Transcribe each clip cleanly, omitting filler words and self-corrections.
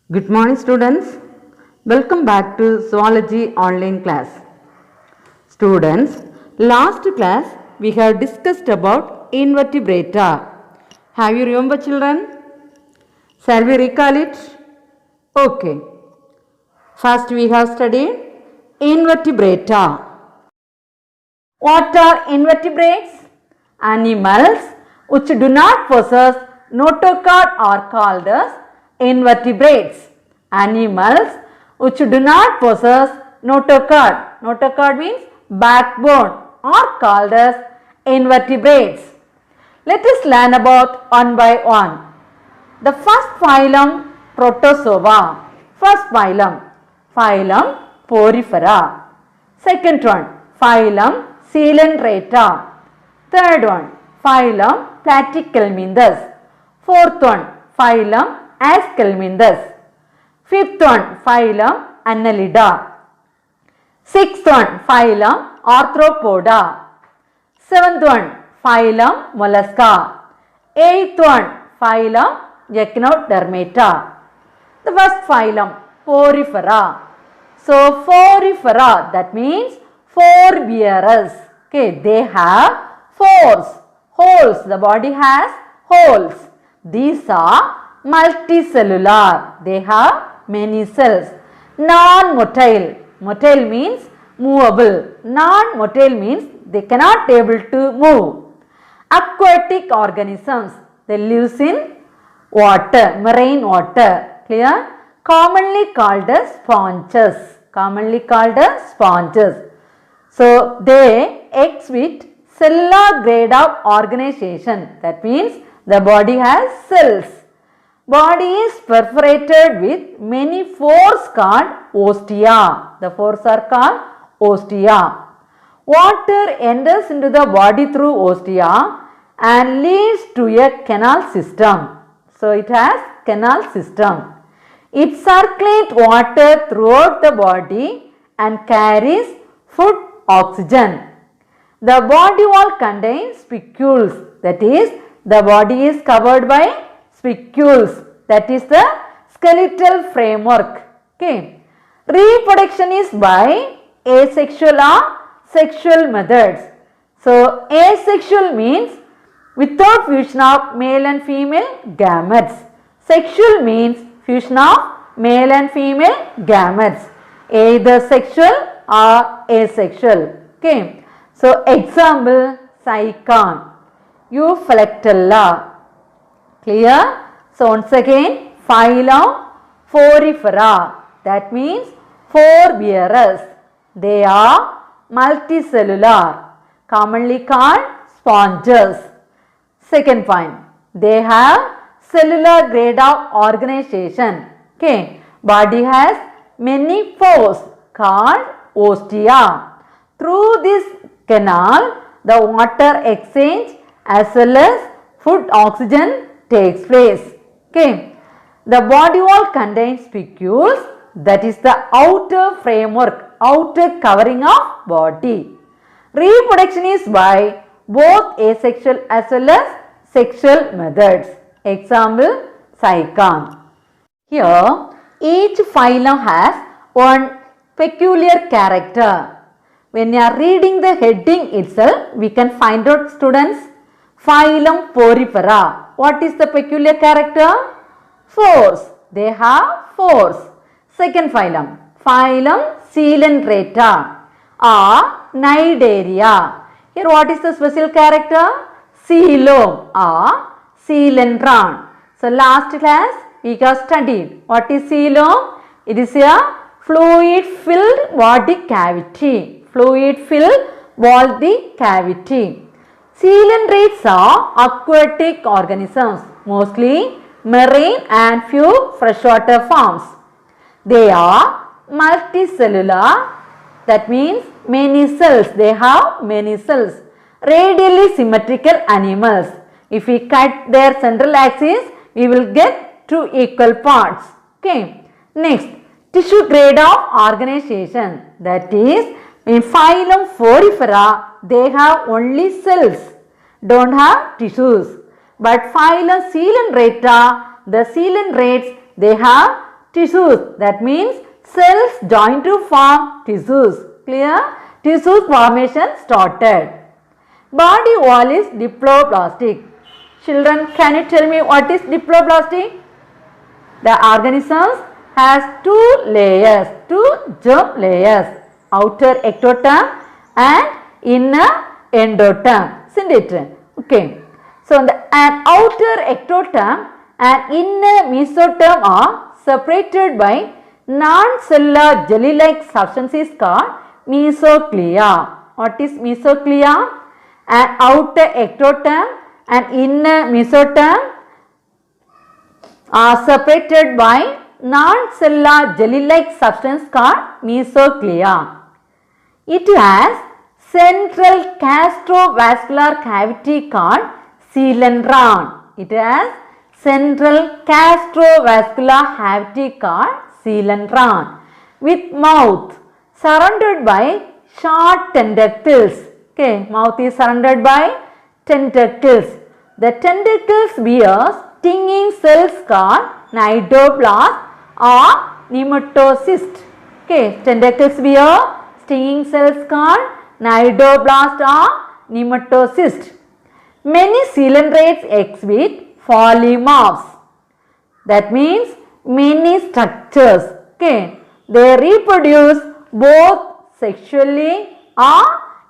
Good morning students. Welcome back to Zoology online class. Students, last class we have discussed about invertebrata. Have you remember children? Shall we recall it? Okay. First we have studied invertebrata. What are invertebrates? Animals which do not possess notochord are called as invertebrates. Animals which do not possess notochord. Notochord means backbone are called as invertebrates. Let us learn about one by one. The first phylum Protozoa. First phylum, phylum Porifera. Second one, phylum Coelenterata. Third one, phylum Platyhelminthes. Fourth one, phylum Aschelminthes. Fifth one, phylum Annelida. Sixth one, phylum Arthropoda. Seventh one, phylum Mollusca. Eighth one, phylum Echinodermata. The first phylum Porifera. So Porifera, that means four bearers. Okay, they have holes. The body has holes. These are multicellular. They have many cells. Non-motile. Motile means movable. Non-motile means they cannot able to move. Aquatic organisms. They live in water, marine water. Clear? Commonly called as sponges. Commonly called as sponges. So they exhibit cellular grade of organization. That means the body has cells. Body is perforated with many pores called ostia. The pores are called ostia. Water enters into the body through ostia and leads to a canal system. So it has canal system. It circulates water throughout the body and carries food, oxygen. The body wall contains spicules. That is, the body is covered by spicules. That is the skeletal framework. Okay. Reproduction is by asexual or sexual methods. So asexual means without fusion of male and female gametes. Sexual means fusion of male and female gametes. Either sexual or asexual. Okay. So example, Cycon, Euphalectella. Clear? So once again, phylum Porifera. That means four bearers. They are multicellular, commonly called sponges. Second point, they have cellular grade of organization. Okay. Body has many pores called ostia. Through this canal, the water exchange as well as food oxygen takes place. Okay. The body wall contains spicules, that is the outer framework, outer covering of body. Reproduction is by both asexual as well as sexual methods. Example, Cycon. Here, each phylum has one peculiar character. When you are reading the heading itself, we can find out, students. Phylum Porifera. What is the peculiar character? Pores. They have pores. Second phylum, phylum Coelenterata or Cnidaria. Here what is the special character? Coelom or coelentron. So last class we have studied what is coelom. It is a fluid filled body cavity. Fluid filled body cavity. Coelentrates are aquatic organisms, mostly marine and few freshwater forms. They are multicellular, that means many cells. They have many cells. Radially symmetrical animals. If we cut their central axis, we will get two equal parts. Okay. Next, tissue grade of organization. That is, in phylum Porifera, they have only cells, don't have tissues. But phylum Coelenterata, the coelentrates, they have tissues. That means cells join to form tissues. Clear? Tissues formation started. Body wall is diploblastic. Children, can you tell me what is diploblastic? The organisms has two layers, two germ layers, outer ectoderm and inner endoderm, isn't it? Okay. So, an outer ectoderm and inner mesoderm are separated by non-cellular jelly-like substances called mesoclia. What is mesoclia? An outer ectoderm and inner mesoderm are separated by non-cellular jelly-like substance called mesoclia. It has central gastrovascular cavity called coelentron. It has central gastrovascular cavity called coelentron with mouth surrounded by short tentacles. Okay, mouth is surrounded by tentacles. The tentacles bear stinging cells called cnidoblast or nematocyst. Okay, tentacles bear stinging cells called cnidoblast or nematocyst. Many coelentrates exhibit polymorphs. That means many structures. Okay, they reproduce both sexually or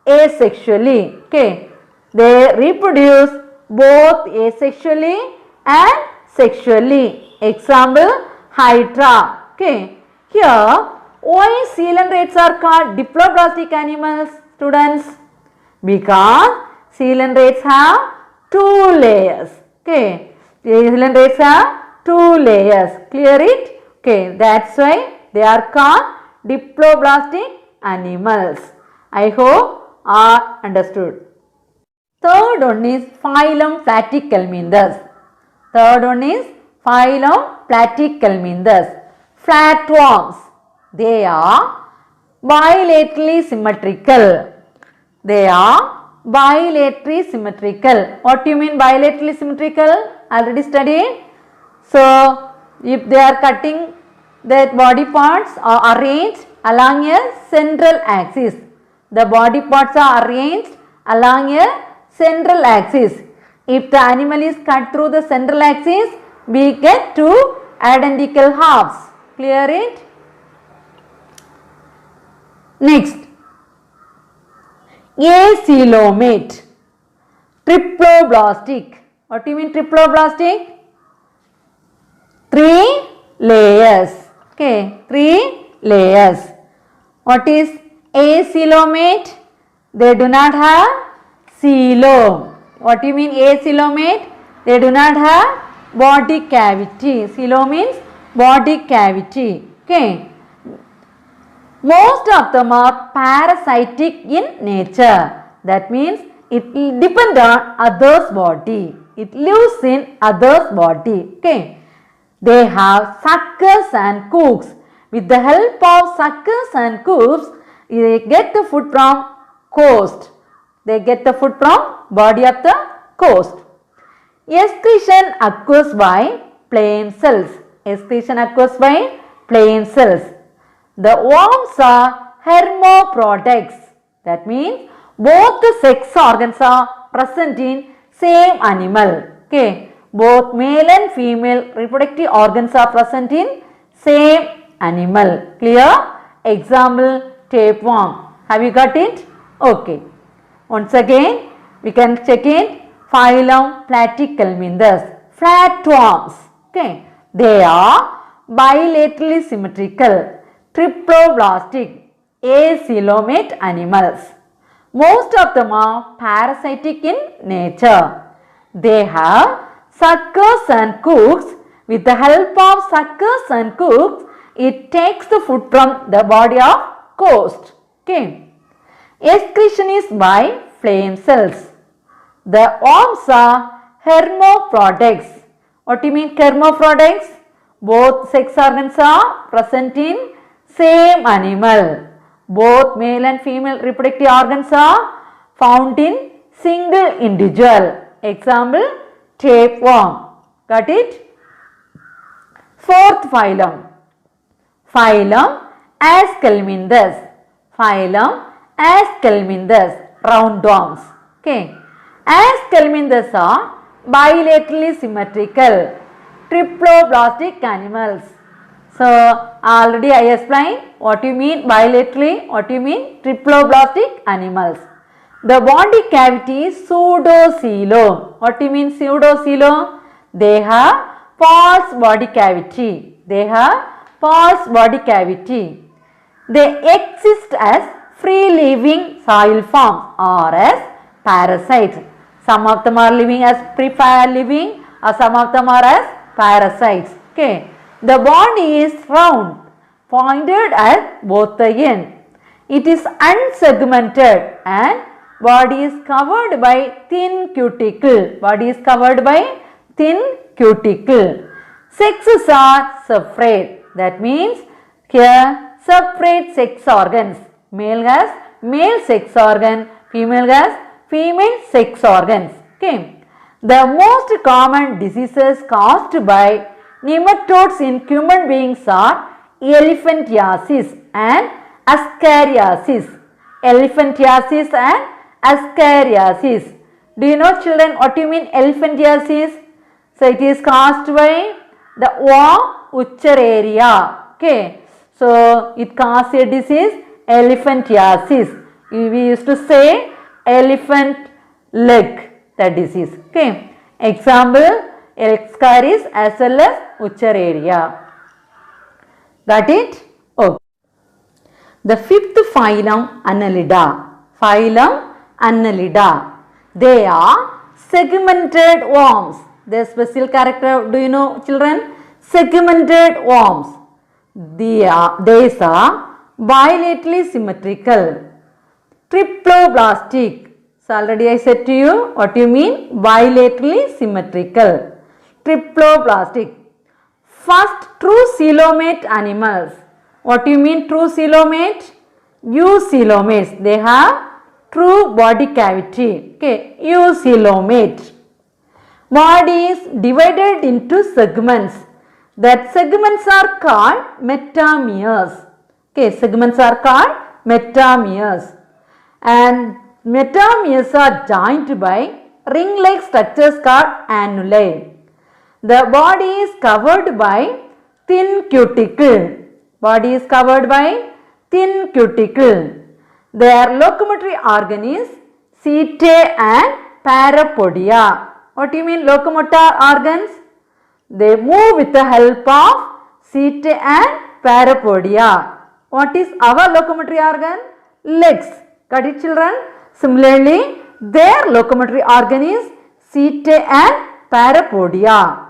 asexually. Okay, they reproduce both asexually and sexually. Example, Hydra. Okay, here why coelentrates are called diploblastic animals, students? Because coelentrates have two layers. Okay, coelentrates have two layers. Clear it? Okay, that's why they are called diploblastic animals. I hope are understood. Third one is phylum Platyhelminthes. Third one is phylum Platyhelminthes. Flatworms. They are bilaterally symmetrical. They are bilaterally symmetrical. What do you mean bilaterally symmetrical? Already studied. So, if they are cutting, their body parts are arranged along a central axis. The body parts are arranged along a central axis. If the animal is cut through the central axis, we get two identical halves. Clear it? Next, acoelomate, triploblastic. What do you mean triploblastic? 3 layers. Okay, 3 layers. What is acoelomate? They do not have coelom. What do you mean acoelomate? They do not have body cavity. Coelom means body cavity. Okay. Most of them are parasitic in nature. That means it depends on others' body. It lives in others' body. Okay. They have suckers and cooks. With the help of suckers and cooks, they get the food from coast. They get the food from body of the coast. Excretion occurs by plant cells. Excretion occurs by plant cells. The worms are hermaphrodites. That means both the sex organs are present in same animal. Okay. Both male and female reproductive organs are present in same animal. Clear? Example, tapeworm. Have you got it? Okay. Once again, we can check in phylum Platyhelminthes. Flatworms. Okay. They are bilaterally symmetrical, triploblastic, acoelomate animals. Most of them are parasitic in nature. They have suckers and cooks. With the help of suckers and cooks, it takes the food from the body of coast. Okay. Excretion is by flame cells. The worms are hermaphrodites. What do you mean hermaphrodites? Both sex organs are present in same animal. Both male and female reproductive organs are found in single individual. Example, tapeworm. Got it? Fourth phylum, Phylum Ascalminthus. Phylum Ascalminthus, roundworms. Okay. Ascalminthus are bilaterally symmetrical triploblastic animals. So already I explained what you mean bilaterally, what you mean triploblastic animals. The body cavity is pseudocoelom. What do you mean pseudocoelom? They have false body cavity. They have false body cavity. They exist as free living soil forms or as parasites. Some of them are living as free living or some of them are as parasites. Okay. The body is round, pointed at both the ends. It is unsegmented and body is covered by thin cuticle. Body is covered by thin cuticle. Sexes are separate. That means here separate sex organs. Male has male sex organ, female has female sex organs. Okay. The most common diseases caused by nematodes in human beings are elephantiasis and ascariasis. Elephantiasis and ascariasis. Do you know children what do you mean elephantiasis? So it is caused by the worm Uchararia. Okay. So it causes a disease elephantiasis. We used to say elephant leg, the disease. Okay. Example Ascaris as well as Uchararia. Got it? Okay. The fifth phylum Annelida. Phylum Annelida. They are segmented worms. Their special character, do you know children? Segmented worms. These are bilaterally symmetrical. Triploblastic. So already I said to you what you mean bilaterally symmetrical. Triploblastic. First true coelomate animals. What do you mean true coelomate? Eucoelomates. They have true body cavity. Okay. Eucoelomate. Body is divided into segments. That segments are called metameres. Okay. Segments are called metameres. And metameres are joined by ring-like structures called annuli. The body is covered by thin cuticle. Body is covered by thin cuticle. Their locomotory organ is setae and parapodia. What do you mean locomotor organs? They move with the help of setae and parapodia. What is our locomotory organ? Legs. Got it children? Similarly, their locomotory organ is setae and parapodia.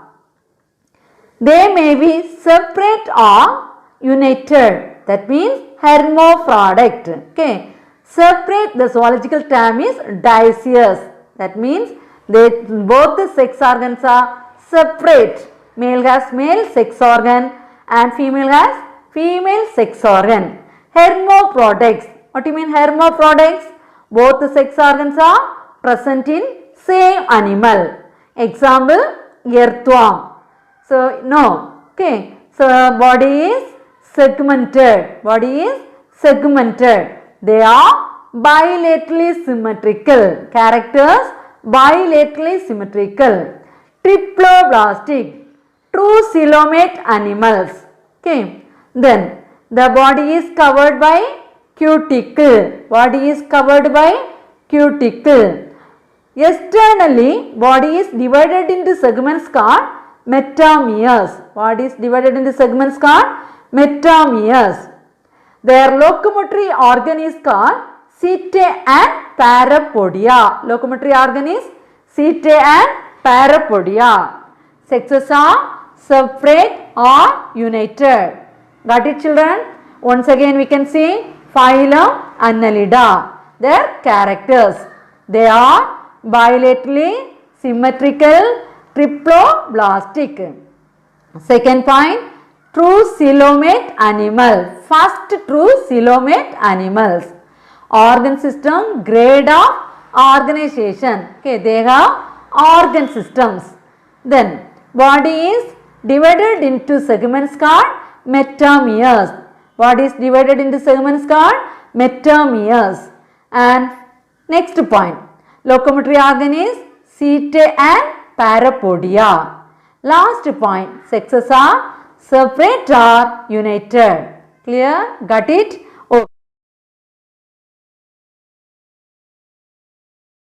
They may be separate or united. That means hermaphrodite. Okay. Separate, the zoological term is dioecious. That means both the sex organs are separate. Male has male sex organ and female has female sex organ. Hermaphrodites. What do you mean hermaphrodites? Both the sex organs are present in same animal. Example, earthworm. So, no. Okay. So, body is segmented. Body is segmented. They are bilaterally symmetrical. Characters bilaterally symmetrical. Triploblastic. True coelomate animals. Okay. Then, the body is covered by cuticle. Body is covered by cuticle. Externally, body is divided into segments called metameres. Body is divided into segments called metameres. Their locomotory organ is called setae and parapodia. Locomotory organ is setae and parapodia. Sexes are separate or united. Got it children? Once again we can see phylum Annelida. Their characters. They are bilaterally symmetrical, triploblastic. Second point, true coelomate animal. First true coelomate animals. Organ system, grade of organization. Okay, they have organ systems. Then body is divided into segments called metameres. What is divided into segments called metameres. And next point, locomotory organ is setae and parapodia. Last point, sexes are separate or united. Clear? Got it?